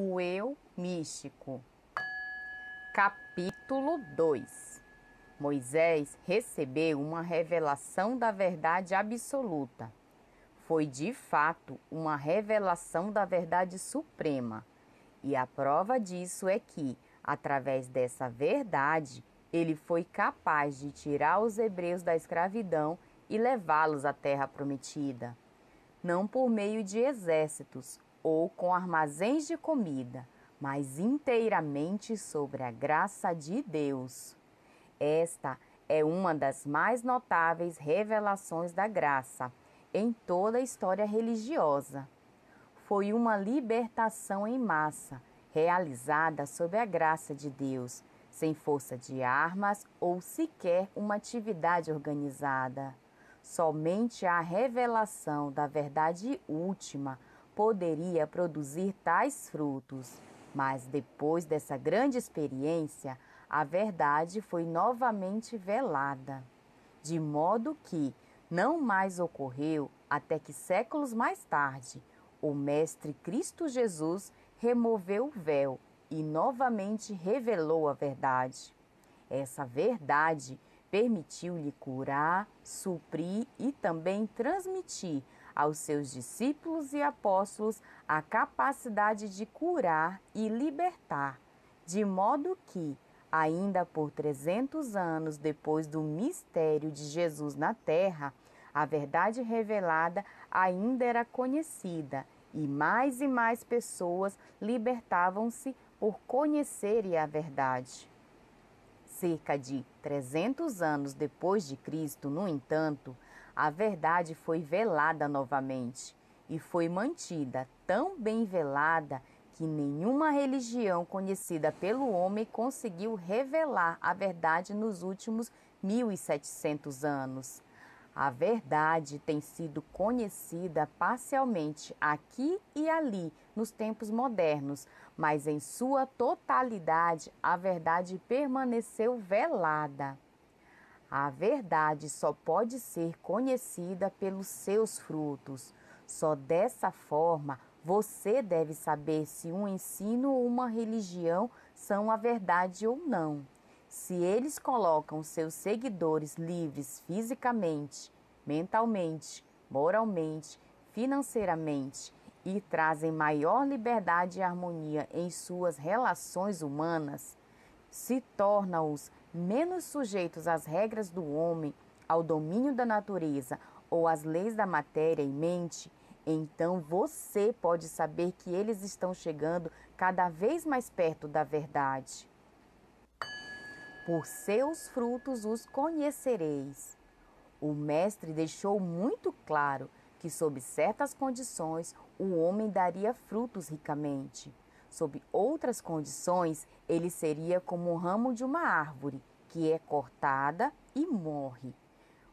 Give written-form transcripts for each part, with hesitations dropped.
O eu místico. Capítulo 2. Moisés recebeu uma revelação da verdade absoluta. Foi de fato uma revelação da verdade suprema. E a prova disso é que, através dessa verdade, ele foi capaz de tirar os hebreus da escravidão e levá-los à terra prometida. Não por meio de exércitos ou com armazéns de comida, mas inteiramente sobre a graça de Deus. Esta é uma das mais notáveis revelações da graça em toda a história religiosa. Foi uma libertação em massa, realizada sob a graça de Deus, sem força de armas ou sequer uma atividade organizada. Somente a revelação da verdade última poderia produzir tais frutos, mas depois dessa grande experiência, a verdade foi novamente velada, de modo que não mais ocorreu até que séculos mais tarde, o Mestre Cristo Jesus removeu o véu e novamente revelou a verdade. Essa verdade permitiu-lhe curar, suprir e também transmitir aos seus discípulos e apóstolos a capacidade de curar e libertar, de modo que, ainda por 300 anos depois do mistério de Jesus na terra, a verdade revelada ainda era conhecida e mais pessoas libertavam-se por conhecerem a verdade. Cerca de 300 anos depois de Cristo, no entanto, a verdade foi velada novamente e foi mantida tão bem velada que nenhuma religião conhecida pelo homem conseguiu revelar a verdade nos últimos 1700 anos. A verdade tem sido conhecida parcialmente aqui e ali nos tempos modernos, mas em sua totalidade a verdade permaneceu velada. A verdade só pode ser conhecida pelos seus frutos. Só dessa forma você deve saber se um ensino ou uma religião são a verdade ou não. Se eles colocam seus seguidores livres fisicamente, mentalmente, moralmente, financeiramente e trazem maior liberdade e harmonia em suas relações humanas, se torna-os menos sujeitos às regras do homem, ao domínio da natureza ou às leis da matéria e mente, então você pode saber que eles estão chegando cada vez mais perto da verdade. Por seus frutos os conhecereis. O Mestre deixou muito claro que, sob certas condições, o homem daria frutos ricamente. Sob outras condições, ele seria como um ramo de uma árvore, que é cortada e morre.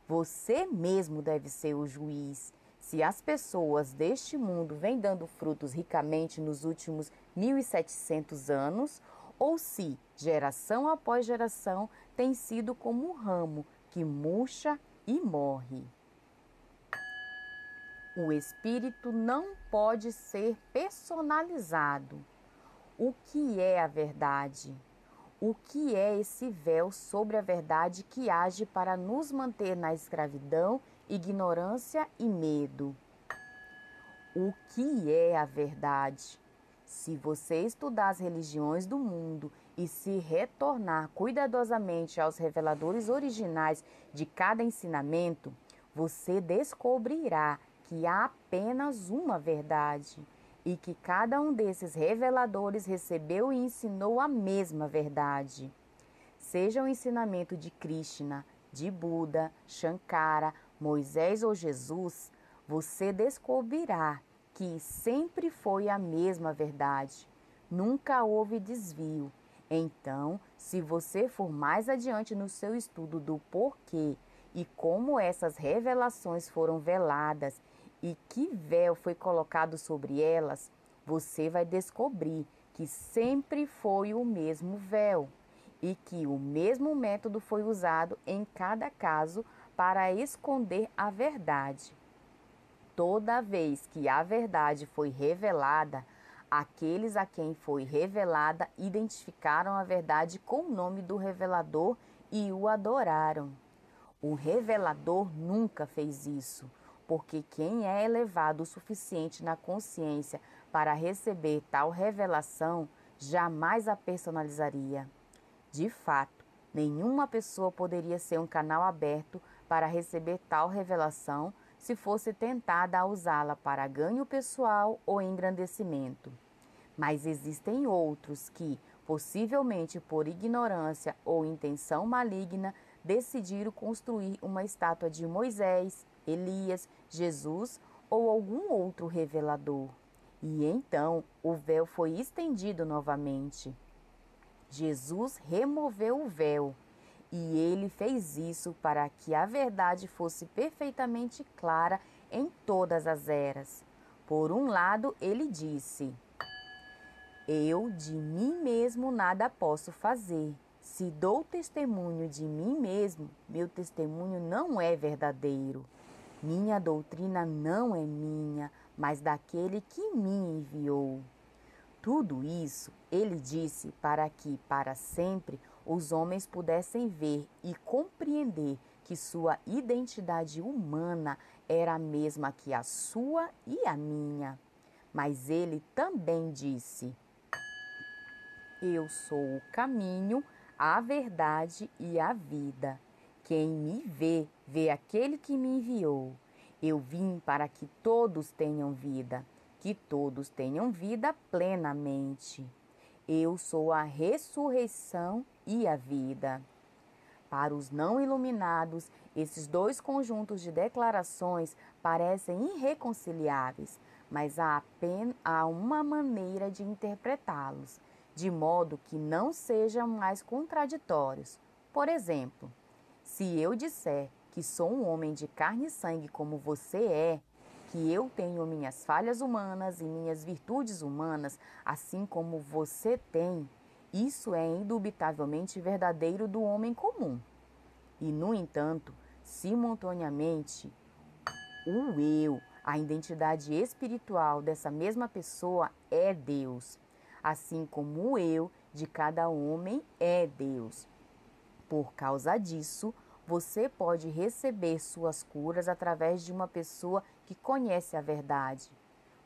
Você mesmo deve ser o juiz. Se as pessoas deste mundo vêm dando frutos ricamente nos últimos 1700 anos, ou se, geração após geração, tem sido como um ramo que murcha e morre. O espírito não pode ser personalizado. O que é a verdade? O que é esse véu sobre a verdade que age para nos manter na escravidão, ignorância e medo? O que é a verdade? Se você estudar as religiões do mundo e se retornar cuidadosamente aos reveladores originais de cada ensinamento, você descobrirá que há apenas uma verdade e que cada um desses reveladores recebeu e ensinou a mesma verdade. Seja o ensinamento de Krishna, de Buda, Shankara, Moisés ou Jesus, você descobrirá que sempre foi a mesma verdade. Nunca houve desvio. Então, se você for mais adiante no seu estudo do porquê e como essas revelações foram veladas e que véu foi colocado sobre elas, você vai descobrir que sempre foi o mesmo véu e que o mesmo método foi usado em cada caso para esconder a verdade. Toda vez que a verdade foi revelada, Aqueles a quem foi revelada identificaram a verdade com o nome do revelador e o adoraram. O revelador nunca fez isso, porque quem é elevado o suficiente na consciência para receber tal revelação jamais a personalizaria. De fato, nenhuma pessoa poderia ser um canal aberto para receber tal revelação se fosse tentada a usá-la para ganho pessoal ou engrandecimento. Mas existem outros que, possivelmente por ignorância ou intenção maligna, decidiram construir uma estátua de Moisés, Elias, Jesus ou algum outro revelador. E então o véu foi estendido novamente. Jesus removeu o véu e ele fez isso para que a verdade fosse perfeitamente clara em todas as eras. Por um lado, ele disse: eu de mim mesmo nada posso fazer. Se dou testemunho de mim mesmo, meu testemunho não é verdadeiro. Minha doutrina não é minha, mas daquele que me enviou. Tudo isso ele disse para que, para sempre, os homens pudessem ver e compreender que sua identidade humana era a mesma que a sua e a minha. Mas ele também disse: eu sou o caminho, a verdade e a vida. Quem me vê, vê aquele que me enviou. Eu vim para que todos tenham vida, que todos tenham vida plenamente. Eu sou a ressurreição e a vida. Para os não iluminados, esses dois conjuntos de declarações parecem irreconciliáveis, mas há uma maneira de interpretá-los, de modo que não sejam mais contraditórios. Por exemplo, se eu disser que sou um homem de carne e sangue como você é, que eu tenho minhas falhas humanas e minhas virtudes humanas, assim como você tem, isso é indubitavelmente verdadeiro do homem comum. E, no entanto, simultaneamente, o eu, a identidade espiritual dessa mesma pessoa é Deus, assim como o eu de cada homem é Deus. Por causa disso, você pode receber suas curas através de uma pessoa que conhece a verdade.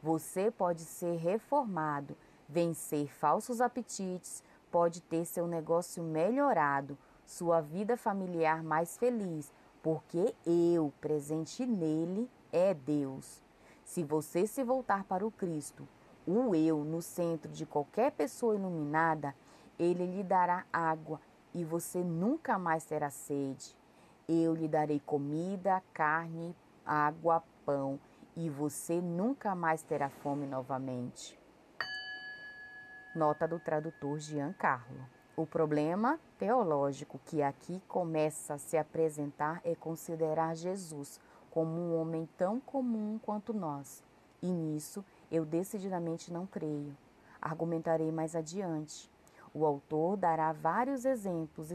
Você pode ser reformado, vencer falsos apetites, pode ter seu negócio melhorado, sua vida familiar mais feliz, porque eu, presente nele, é Deus. Se você se voltar para o Cristo, o eu no centro de qualquer pessoa iluminada, ele lhe dará água e você nunca mais terá sede. Eu lhe darei comida, carne, água, pão, e você nunca mais terá fome novamente. Nota do tradutor Giancarlo. O problema teológico que aqui começa a se apresentar é considerar Jesus como um homem tão comum quanto nós. E nisso eu decididamente não creio. Argumentarei mais adiante. O autor dará vários exemplos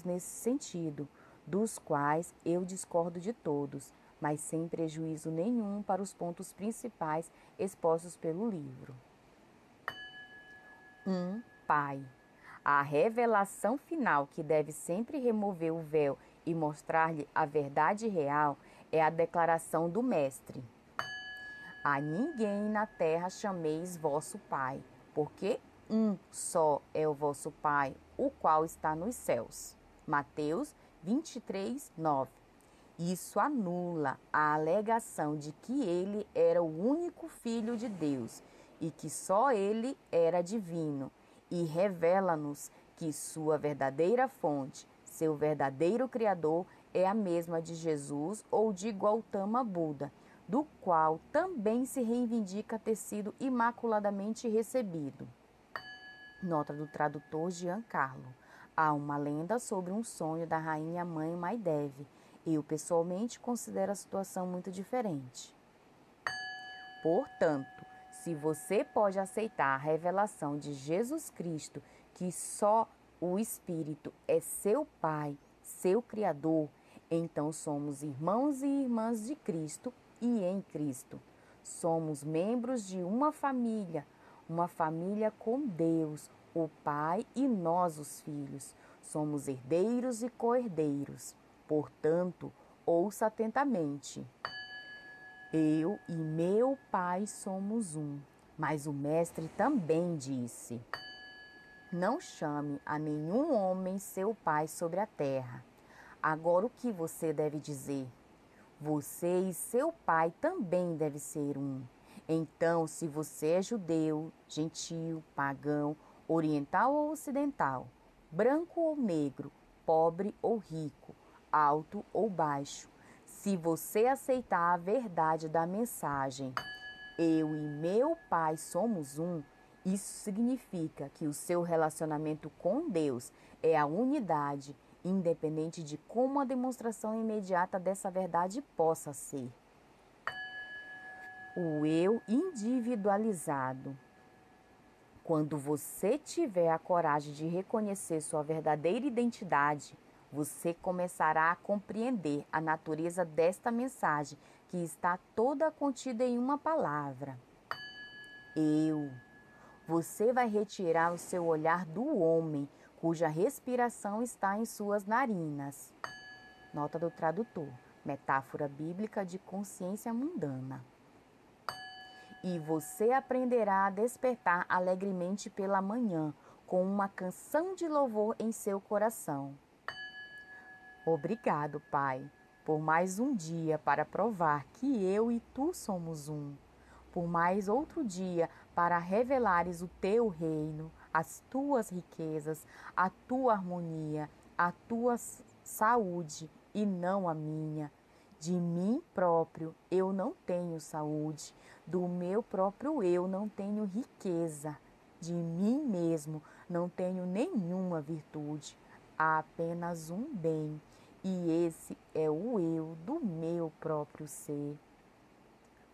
nesse sentido, dos quais eu discordo de todos, mas sem prejuízo nenhum para os pontos principais expostos pelo livro. Pai. A revelação final que deve sempre remover o véu e mostrar-lhe a verdade real é a declaração do Mestre. A ninguém na terra chameis vosso Pai, porque um só é o vosso Pai, o qual está nos céus. Mateus 23, 9. Isso anula a alegação de que ele era o único Filho de Deus e que só ele era divino, e revela-nos que sua verdadeira fonte, seu verdadeiro Criador, é a mesma de Jesus ou de Gautama Buda, do qual também se reivindica ter sido imaculadamente recebido. Nota do tradutor Giancarlo. Há uma lenda sobre um sonho da rainha mãe Maidevi. Eu, pessoalmente, considero a situação muito diferente. Portanto, se você pode aceitar a revelação de Jesus Cristo, que só o Espírito é seu Pai, seu Criador, então somos irmãos e irmãs de Cristo e em Cristo. Somos membros de uma família com Deus, o Pai e nós, os filhos. Somos herdeiros e co-herdeiros. Portanto, ouça atentamente. Eu e meu Pai somos um. Mas o Mestre também disse: não chame a nenhum homem seu pai sobre a terra. Agora o que você deve dizer? Você e seu pai também devem ser um. Então, se você é judeu, gentio, pagão, oriental ou ocidental, branco ou negro, pobre ou rico, alto ou baixo, se você aceitar a verdade da mensagem, eu e meu pai somos um, isso significa que o seu relacionamento com Deus é a unidade, independente de como a demonstração imediata dessa verdade possa ser. O eu individualizado. Quando você tiver a coragem de reconhecer sua verdadeira identidade, você começará a compreender a natureza desta mensagem que está toda contida em uma palavra. Eu. Você vai retirar o seu olhar do homem, cuja respiração está em suas narinas. Nota do tradutor. Metáfora bíblica de consciência mundana. E você aprenderá a despertar alegremente pela manhã, com uma canção de louvor em seu coração. Obrigado, Pai, por mais um dia para provar que eu e tu somos um. Por mais outro dia para revelares o teu reino, as tuas riquezas, a tua harmonia, a tua saúde e não a minha. De mim próprio eu não tenho saúde, do meu próprio eu não tenho riqueza, de mim mesmo não tenho nenhuma virtude, há apenas um bem, e esse é o eu do meu próprio ser.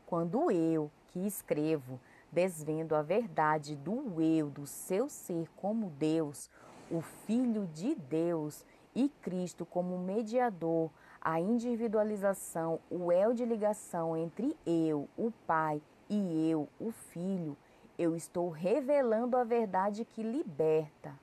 Quando eu, que escrevo, desvendo a verdade do eu, do seu ser como Deus, o Filho de Deus e Cristo como mediador, a individualização, o elo de ligação entre eu, o Pai, e eu, o Filho, eu estou revelando a verdade que liberta.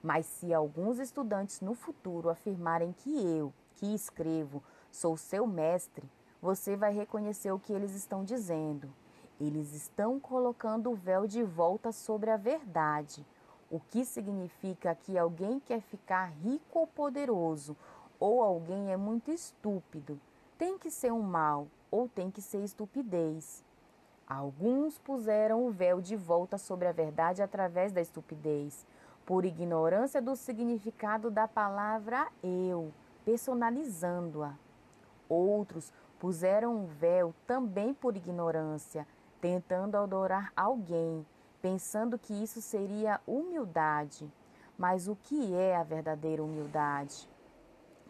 Mas se alguns estudantes no futuro afirmarem que eu, que escrevo, sou seu mestre, você vai reconhecer o que eles estão dizendo. Eles estão colocando o véu de volta sobre a verdade, o que significa que alguém quer ficar rico ou poderoso, ou alguém é muito estúpido. Tem que ser um mal, ou tem que ser estupidez. Alguns puseram o véu de volta sobre a verdade através da estupidez, por ignorância do significado da palavra eu, personalizando-a. Outros puseram o véu também por ignorância, tentando adorar alguém, pensando que isso seria humildade. Mas o que é a verdadeira humildade?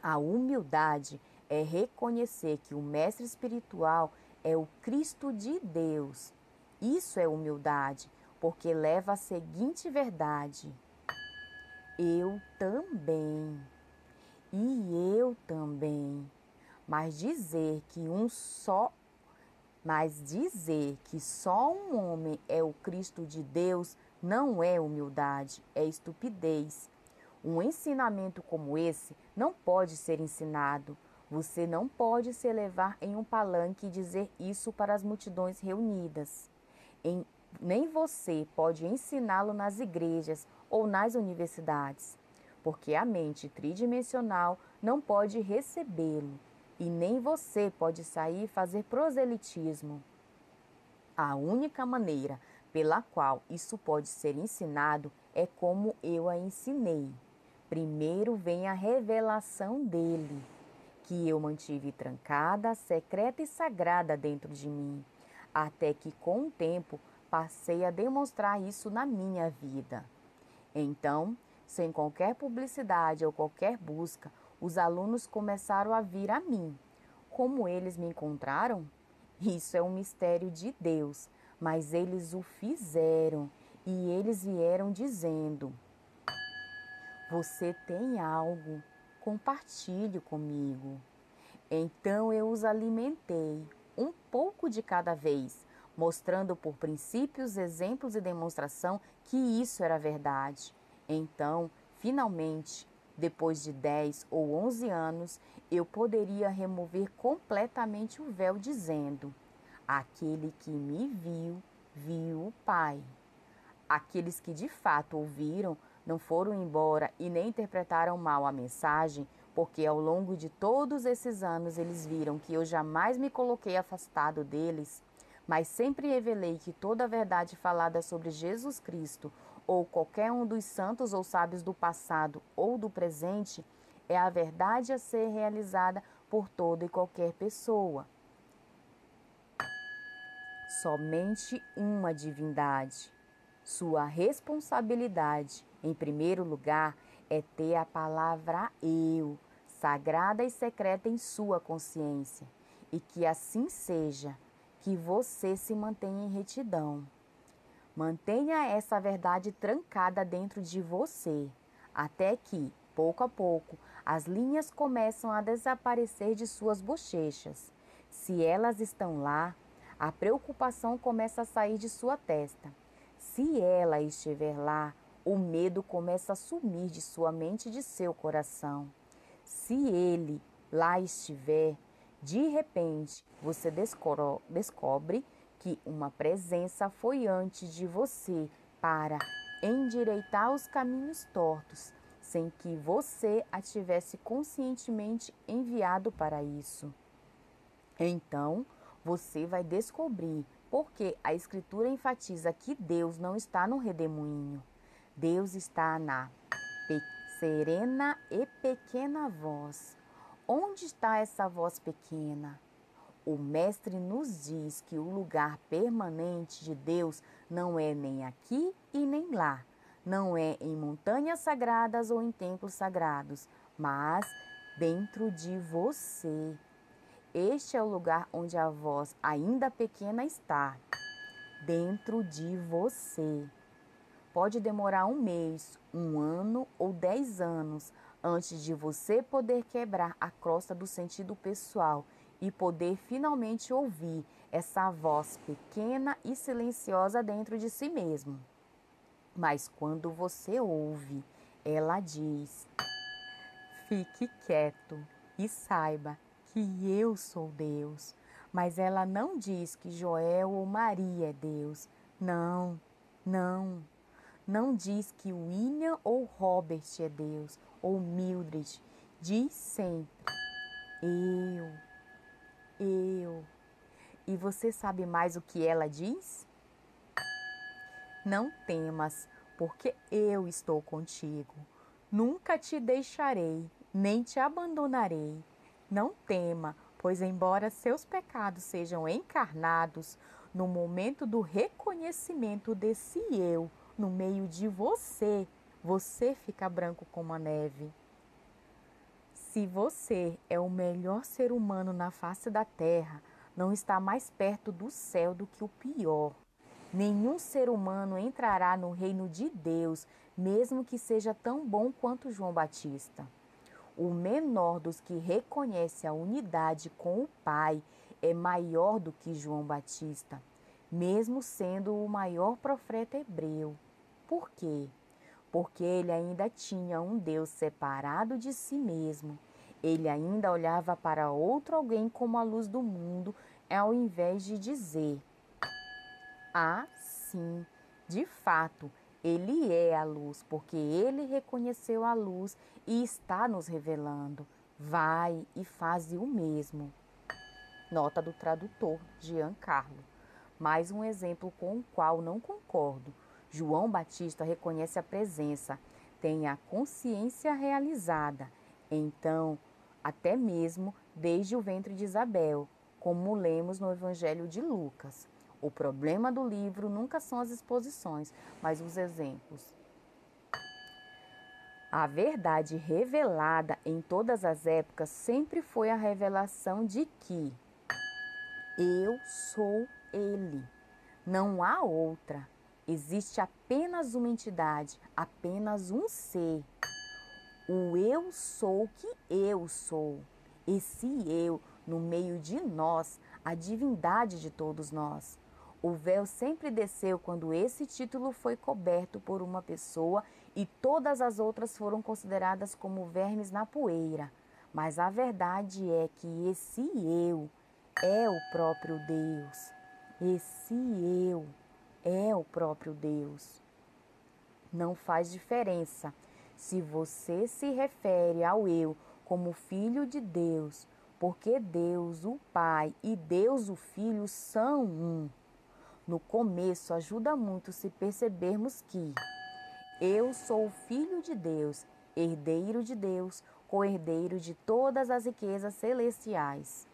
A humildade é reconhecer que o mestre espiritual é o Cristo de Deus. Isso é humildade, porque leva à seguinte verdade: eu também, e eu também. Mas dizer que só um homem é o Cristo de Deus não é humildade, é estupidez. Um ensinamento como esse não pode ser ensinado. Você não pode se elevar em um palanque e dizer isso para as multidões reunidas. Nem você pode ensiná-lo nas igrejas ou nas universidades, porque a mente tridimensional não pode recebê-lo, e nem você pode sair e fazer proselitismo. A única maneira pela qual isso pode ser ensinado é como eu a ensinei. Primeiro vem a revelação dele, que eu mantive trancada, secreta e sagrada dentro de mim, até que com o tempo passei a demonstrar isso na minha vida. Então, sem qualquer publicidade ou qualquer busca, os alunos começaram a vir a mim. Como eles me encontraram? Isso é um mistério de Deus, mas eles o fizeram e eles vieram dizendo: você tem algo, compartilhe comigo. Então eu os alimentei, um pouco de cada vez, mostrando por princípios, exemplos e demonstração que isso era verdade. Então, finalmente, depois de 10 ou 11 anos, eu poderia remover completamente o véu dizendo: aquele que me viu, viu o Pai. Aqueles que de fato ouviram não foram embora e nem interpretaram mal a mensagem, porque ao longo de todos esses anos eles viram que eu jamais me coloquei afastado deles, mas sempre revelei que toda a verdade falada sobre Jesus Cristo, ou qualquer um dos santos ou sábios do passado ou do presente, é a verdade a ser realizada por toda e qualquer pessoa. Somente uma divindade. Sua responsabilidade, em primeiro lugar, é ter a palavra eu, sagrada e secreta em sua consciência, e que assim seja, que você se mantenha em retidão. Mantenha essa verdade trancada dentro de você, até que, pouco a pouco, as linhas começam a desaparecer de suas bochechas. Se elas estão lá, a preocupação começa a sair de sua testa. Se ela estiver lá, o medo começa a sumir de sua mente e de seu coração. Se ele lá estiver, de repente você descobre que uma presença foi antes de você para endireitar os caminhos tortos, sem que você a tivesse conscientemente enviado para isso. Então, você vai descobrir porque a Escritura enfatiza que Deus não está no redemoinho. Deus está na serena e pequena voz. Onde está essa voz pequena? O Mestre nos diz que o lugar permanente de Deus não é nem aqui e nem lá. Não é em montanhas sagradas ou em templos sagrados, mas dentro de você. Este é o lugar onde a voz ainda pequena está, dentro de você. Pode demorar 1 mês, 1 ano ou 10 anos antes de você poder quebrar a crosta do sentido pessoal e poder finalmente ouvir essa voz pequena e silenciosa dentro de si mesmo. Mas quando você ouve, ela diz: fique quieto e saiba que eu sou Deus. Mas ela não diz que Joel ou Maria é Deus. Não, não. Não diz que William ou Robert é Deus, ou Mildred. Diz sempre: eu. E você sabe mais o que ela diz? Não temas, porque eu estou contigo. Nunca te deixarei, nem te abandonarei. Não tema, pois embora seus pecados sejam encarnados, no momento do reconhecimento desse eu, no meio de você, você fica branco como a neve. Se você é o melhor ser humano na face da terra, não está mais perto do céu do que o pior. Nenhum ser humano entrará no reino de Deus, mesmo que seja tão bom quanto João Batista. O menor dos que reconhece a unidade com o Pai é maior do que João Batista, mesmo sendo o maior profeta hebreu. Por quê? Porque ele ainda tinha um Deus separado de si mesmo. Ele ainda olhava para outro alguém como a luz do mundo, ao invés de dizer: ah, sim, de fato, ele é a luz, porque ele reconheceu a luz e está nos revelando. Vai e faze o mesmo. Nota do tradutor, Giancarlo. Mais um exemplo com o qual não concordo. João Batista reconhece a presença, tem a consciência realizada. Então, até mesmo desde o ventre de Isabel, como lemos no Evangelho de Lucas. O problema do livro nunca são as exposições, mas os exemplos. A verdade revelada em todas as épocas sempre foi a revelação de que eu sou Ele. Não há outra. Existe apenas uma entidade, apenas um ser. O eu sou que eu sou. Esse eu, no meio de nós, a divindade de todos nós. O véu sempre desceu quando esse título foi coberto por uma pessoa e todas as outras foram consideradas como vermes na poeira. Mas a verdade é que esse eu é o próprio Deus. Esse eu é o próprio Deus. Não faz diferença se você se refere ao eu como filho de Deus, porque Deus, o Pai, e Deus, o Filho, são um. No começo, ajuda muito se percebermos que eu sou o Filho de Deus, herdeiro de Deus, co-herdeiro de todas as riquezas celestiais.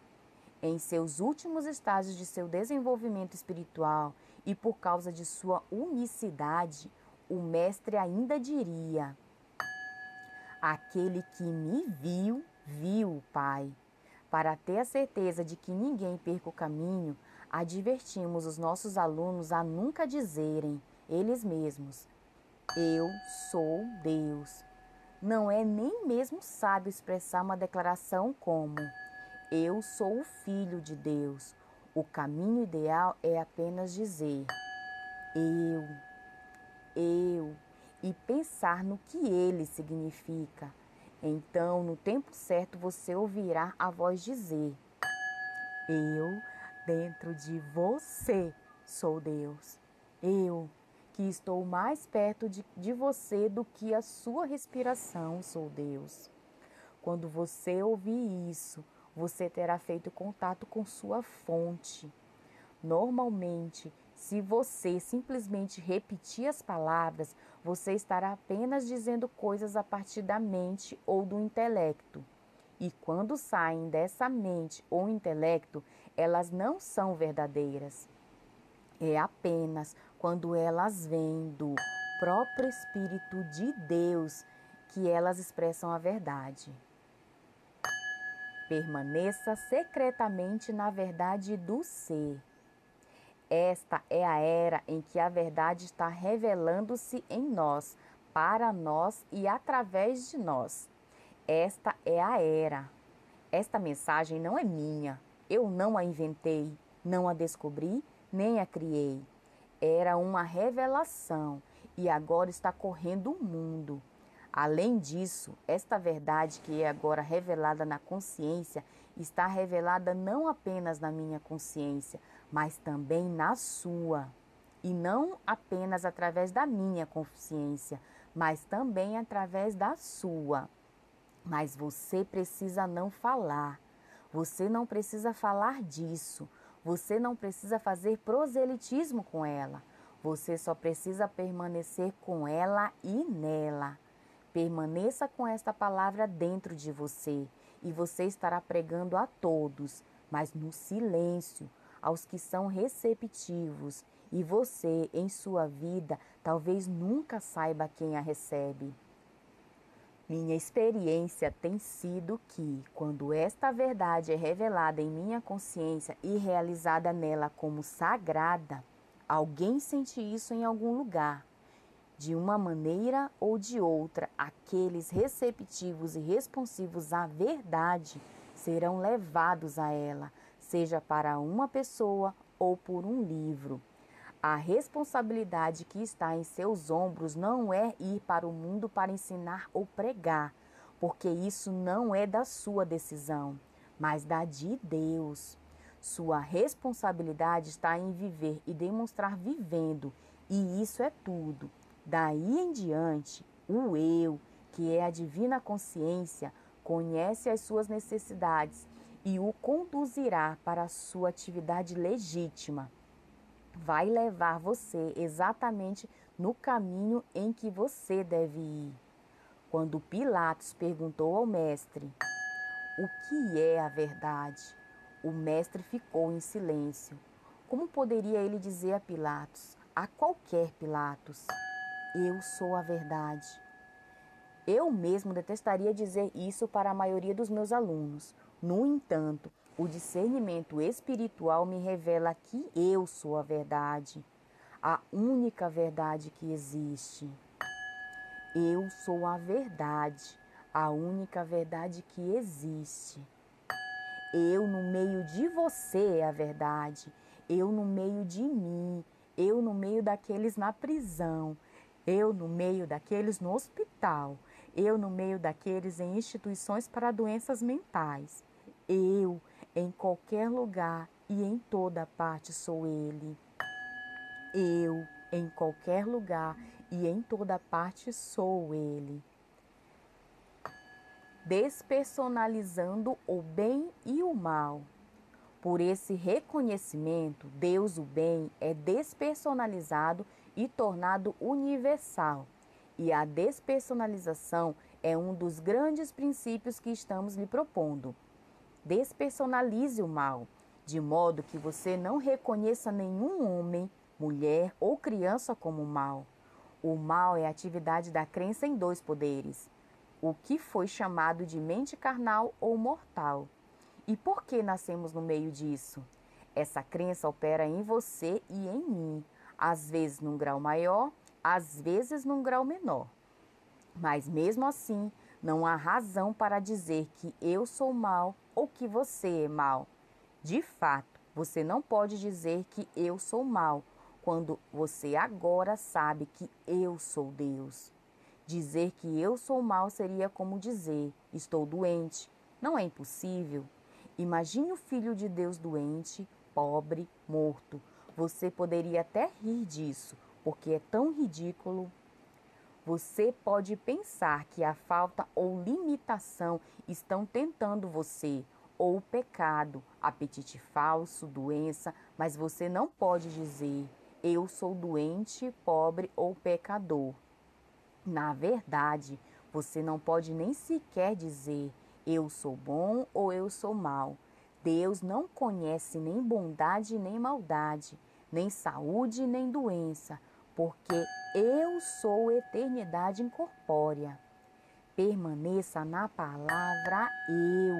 Em seus últimos estágios de seu desenvolvimento espiritual e por causa de sua unicidade, o Mestre ainda diria: aquele que me viu, viu o Pai. Para ter a certeza de que ninguém perca o caminho, advertimos os nossos alunos a nunca dizerem, eles mesmos, eu sou Deus. Não é nem mesmo sábio expressar uma declaração como eu sou o Filho de Deus. O caminho ideal é apenas dizer eu, e pensar no que ele significa. Então, no tempo certo, você ouvirá a voz dizer: eu, dentro de você, sou Deus. Eu, que estou mais perto de você do que a sua respiração, sou Deus. Quando você ouvir isso, você terá feito contato com sua fonte. Normalmente, se você simplesmente repetir as palavras, você estará apenas dizendo coisas a partir da mente ou do intelecto. E quando saem dessa mente ou intelecto, elas não são verdadeiras. É apenas quando elas vêm do próprio Espírito de Deus que elas expressam a verdade. Permaneça secretamente na verdade do ser. Esta é a era em que a verdade está revelando-se em nós, para nós e através de nós. Esta é a era. Esta mensagem não é minha. Eu não a inventei, não a descobri, nem a criei. Era uma revelação e agora está correndo o mundo. Além disso, esta verdade que é agora revelada na consciência está revelada não apenas na minha consciência, mas também na sua. E não apenas através da minha consciência, mas também através da sua. Mas você precisa não falar. Você não precisa falar disso. Você não precisa fazer proselitismo com ela. Você só precisa permanecer com ela e nela. Permaneça com esta palavra dentro de você e você estará pregando a todos, mas no silêncio, aos que são receptivos. E você, em sua vida, talvez nunca saiba quem a recebe. Minha experiência tem sido que, quando esta verdade é revelada em minha consciência e realizada nela como sagrada, alguém sente isso em algum lugar. De uma maneira ou de outra, aqueles receptivos e responsivos à verdade serão levados a ela, seja para uma pessoa ou por um livro. A responsabilidade que está em seus ombros não é ir para o mundo para ensinar ou pregar, porque isso não é da sua decisão, mas da de Deus. Sua responsabilidade está em viver e demonstrar vivendo, e isso é tudo. Daí em diante, o eu, que é a divina consciência, conhece as suas necessidades e o conduzirá para a sua atividade legítima. Vai levar você exatamente no caminho em que você deve ir. Quando Pilatos perguntou ao mestre: o que é a verdade? O mestre ficou em silêncio. Como poderia ele dizer a Pilatos, a qualquer Pilatos: eu sou a verdade? Eu mesmo detestaria dizer isso para a maioria dos meus alunos. No entanto, o discernimento espiritual me revela que eu sou a verdade, a única verdade que existe. Eu sou a verdade, a única verdade que existe. Eu, no meio de você, é a verdade. eu no meio de mim, eu no meio daqueles na prisão, eu no meio daqueles no hospital, eu no meio daqueles em instituições para doenças mentais. Eu, em qualquer lugar e em toda parte sou Ele. Eu, em qualquer lugar e em toda parte sou Ele. Despersonalizando o bem e o mal. Por esse reconhecimento, Deus, o bem, é despersonalizado e tornado universal. E a despersonalização é um dos grandes princípios que estamos lhe propondo. Despersonalize o mal, de modo que você não reconheça nenhum homem, mulher ou criança como mal. O mal é a atividade da crença em dois poderes, o que foi chamado de mente carnal ou mortal. E por que nascemos no meio disso? Essa crença opera em você e em mim, às vezes num grau maior, às vezes num grau menor. Mas mesmo assim, não há razão para dizer que eu sou mal ou que você é mal. De fato, você não pode dizer que eu sou mal, quando você agora sabe que eu sou Deus. Dizer que eu sou mal seria como dizer, estou doente. Não é impossível. Imagine o Filho de Deus doente, pobre, morto. Você poderia até rir disso, porque é tão ridículo. Você pode pensar que a falta ou limitação estão tentando você, ou o pecado, apetite falso, doença, mas você não pode dizer, eu sou doente, pobre ou pecador. Na verdade, você não pode nem sequer dizer eu sou bom ou eu sou mal. Deus não conhece nem bondade nem maldade, nem saúde nem doença, porque eu sou eternidade incorpórea. Permaneça na palavra eu.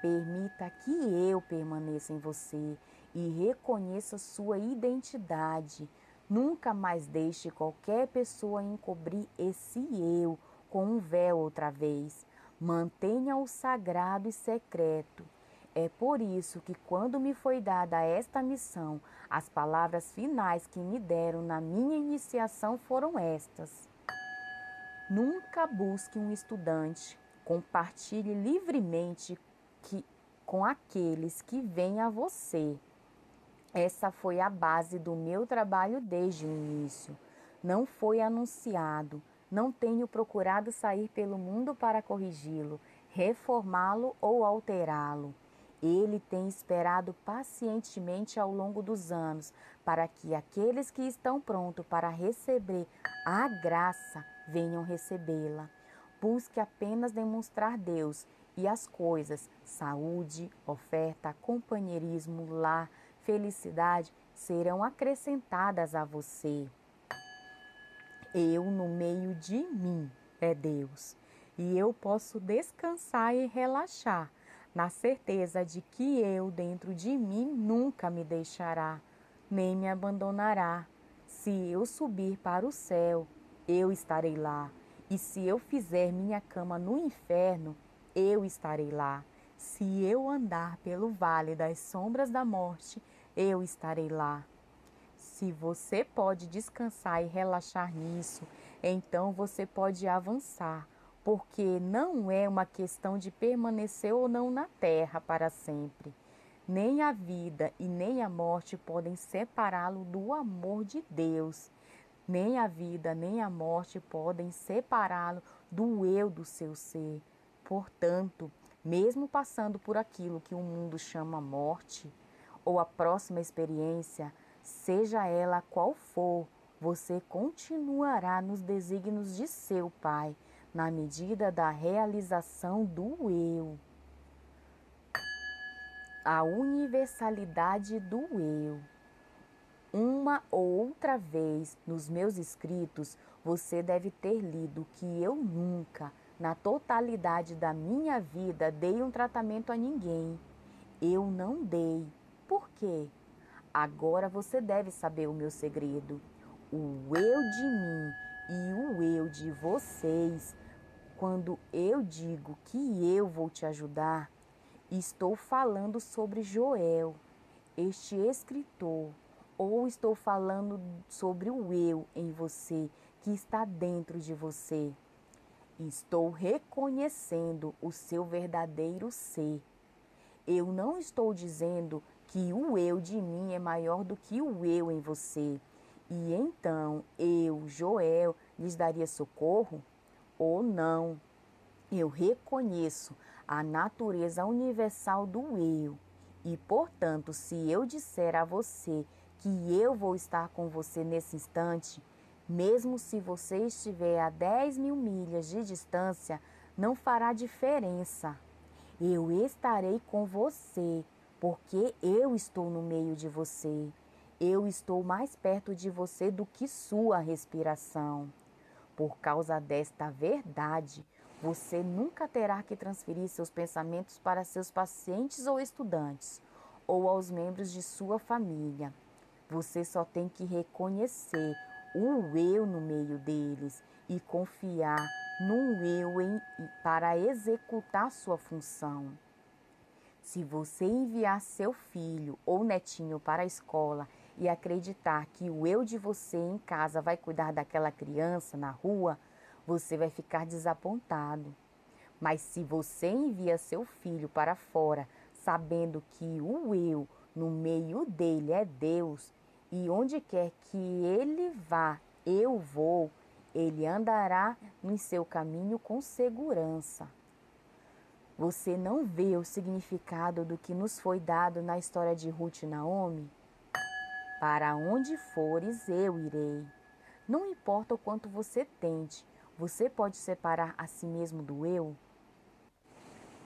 Permita que eu permaneça em você e reconheça sua identidade. Nunca mais deixe qualquer pessoa encobrir esse eu com um véu outra vez. Mantenha-o sagrado e secreto. É por isso que, quando me foi dada esta missão, as palavras finais que me deram na minha iniciação foram estas: nunca busque um estudante, compartilhe livremente com aqueles que vêm a você. Essa foi a base do meu trabalho desde o início. Não foi anunciado, não tenho procurado sair pelo mundo para corrigi-lo, reformá-lo ou alterá-lo. Ele tem esperado pacientemente ao longo dos anos para que aqueles que estão prontos para receber a graça venham recebê-la. Busque apenas demonstrar Deus e as coisas, saúde, oferta, companheirismo, lar, felicidade serão acrescentadas a você. Eu no meio de mim é Deus, e eu posso descansar e relaxar, na certeza de que eu dentro de mim nunca me deixará, nem me abandonará. Se eu subir para o céu, eu estarei lá, e se eu fizer minha cama no inferno, eu estarei lá. Se eu andar pelo vale das sombras da morte, eu estarei lá. Se você pode descansar e relaxar nisso, então você pode avançar, porque não é uma questão de permanecer ou não na terra para sempre. Nem a vida e nem a morte podem separá-lo do amor de Deus. Nem a vida nem a morte podem separá-lo do eu do seu ser. Portanto, mesmo passando por aquilo que o mundo chama morte, ou a próxima experiência, seja ela qual for, você continuará nos desígnios de seu Pai, na medida da realização do eu. A universalidade do eu. Uma ou outra vez nos meus escritos, você deve ter lido que eu nunca, na totalidade da minha vida, dei um tratamento a ninguém. Eu não dei. Por quê? Agora você deve saber o meu segredo. O eu de mim e o eu de vocês. Quando eu digo que eu vou te ajudar, estou falando sobre Joel. este escritor, ou estou falando sobre o eu em você, que está dentro de você. Estou reconhecendo o seu verdadeiro ser. Eu não estou dizendo que o eu de mim é maior do que o eu em você. E então eu, Joel, lhes daria socorro? Ou não? Eu reconheço a natureza universal do eu. E, portanto, se eu disser a você que eu vou estar com você nesse instante, mesmo se você estiver a 10.000 milhas de distância, não fará diferença. Eu estarei com você, porque eu estou no meio de você. Eu estou mais perto de você do que sua respiração. Por causa desta verdade, você nunca terá que transferir seus pensamentos para seus pacientes ou estudantes, ou aos membros de sua família. Você só tem que reconhecer o eu no meio deles e confiar no eu para executar sua função. Se você enviar seu filho ou netinho para a escola e acreditar que o eu de você em casa vai cuidar daquela criança na rua, você vai ficar desapontado. Mas se você envia seu filho para fora, sabendo que o eu no meio dele é Deus, e onde quer que ele vá, eu vou, ele andará em seu caminho com segurança. Você não vê o significado do que nos foi dado na história de Ruth e Naomi? Para onde fores, eu irei. Não importa o quanto você tente, você pode separar a si mesmo do eu?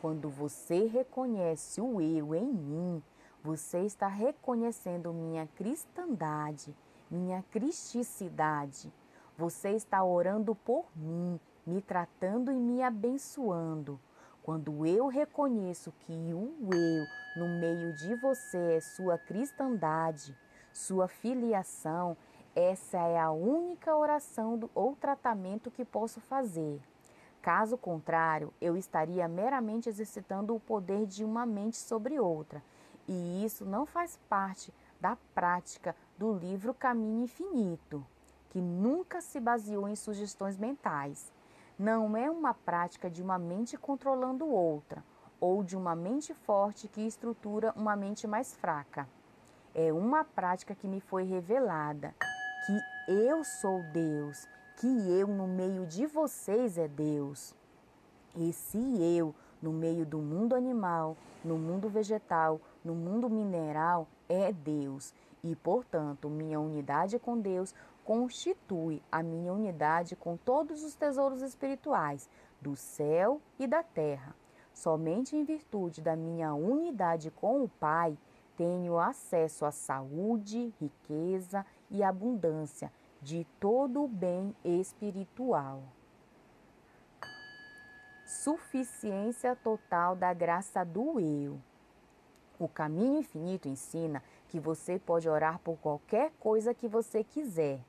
Quando você reconhece o eu em mim, você está reconhecendo minha cristandade, minha cristicidade. Você está orando por mim, me tratando e me abençoando. Quando eu reconheço que o eu no meio de você é sua cristandade, sua filiação, essa é a única oração ou tratamento que posso fazer. Caso contrário, eu estaria meramente exercitando o poder de uma mente sobre outra, e isso não faz parte da prática do livro Caminho Infinito, que nunca se baseou em sugestões mentais. Não é uma prática de uma mente controlando outra, ou de uma mente forte que estrutura uma mente mais fraca. É uma prática que me foi revelada, que eu sou Deus, que eu no meio de vocês é Deus. Esse eu no meio do mundo animal, no mundo vegetal, no mundo mineral é Deus. E, portanto, minha unidade com Deus constitui a minha unidade com todos os tesouros espirituais do céu e da terra. Somente em virtude da minha unidade com o Pai, tenho acesso à saúde, riqueza e abundância de todo o bem espiritual. Suficiência total da graça do eu. O caminho infinito ensina que você pode orar por qualquer coisa que você quiser,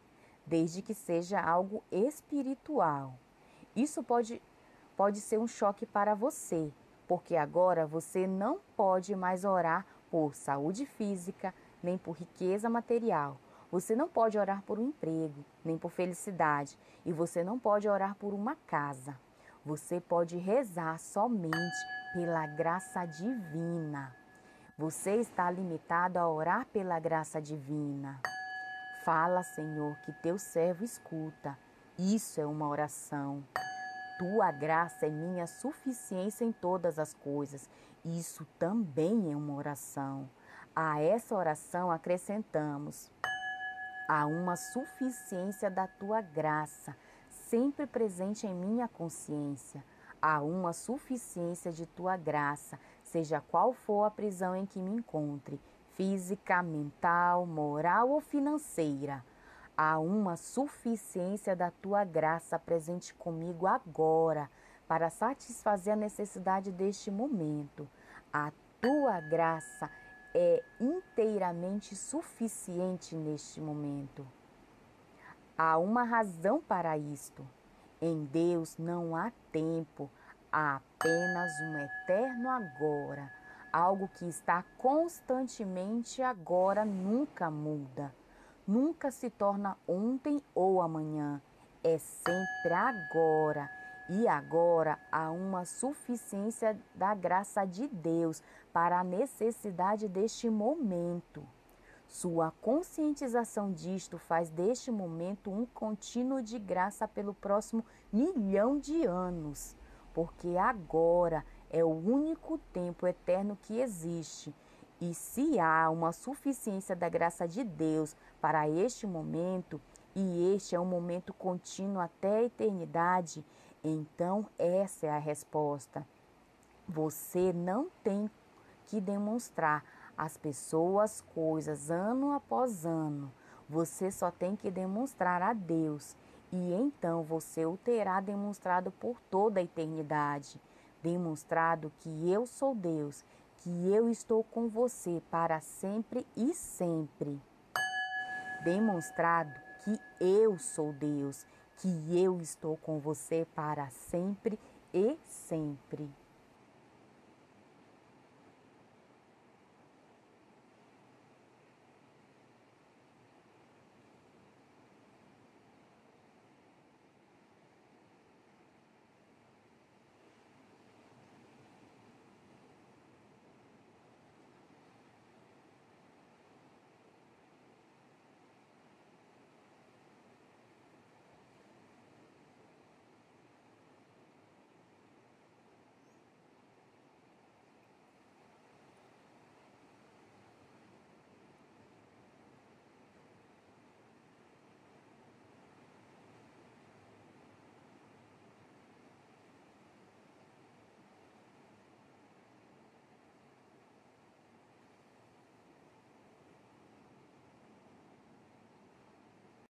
desde que seja algo espiritual. Isso pode ser um choque para você, porque agora você não pode mais orar por saúde física, nem por riqueza material. Você não pode orar por um emprego, nem por felicidade, e você não pode orar por uma casa. Você pode rezar somente pela graça divina. Você está limitado a orar pela graça divina. Fala, Senhor, que teu servo escuta. Isso é uma oração. Tua graça é minha suficiência em todas as coisas. Isso também é uma oração. A essa oração acrescentamos: há uma suficiência da tua graça, sempre presente em minha consciência. Há uma suficiência de tua graça, seja qual for a prisão em que me encontre, física, mental, moral ou financeira. Há uma suficiência da tua graça presente comigo agora, para satisfazer a necessidade deste momento. A tua graça é inteiramente suficiente neste momento. Há uma razão para isto. Em Deus não há tempo, há apenas um eterno agora. algo que está constantemente agora, nunca muda, nunca se torna ontem ou amanhã, é sempre agora. E agora há uma suficiência da graça de Deus para a necessidade deste momento. Sua conscientização disto faz deste momento um contínuo de graça pelo próximo 1.000.000 de anos, porque agora é o único tempo eterno que existe. E se há uma suficiência da graça de Deus para este momento, e este é um momento contínuo até a eternidade, então essa é a resposta. Você não tem que demonstrar às pessoas coisas ano após ano. Você só tem que demonstrar a Deus. E então você o terá demonstrado por toda a eternidade. Demonstrado que eu sou Deus, que eu estou com você para sempre e sempre. Demonstrado que eu sou Deus, que eu estou com você para sempre e sempre.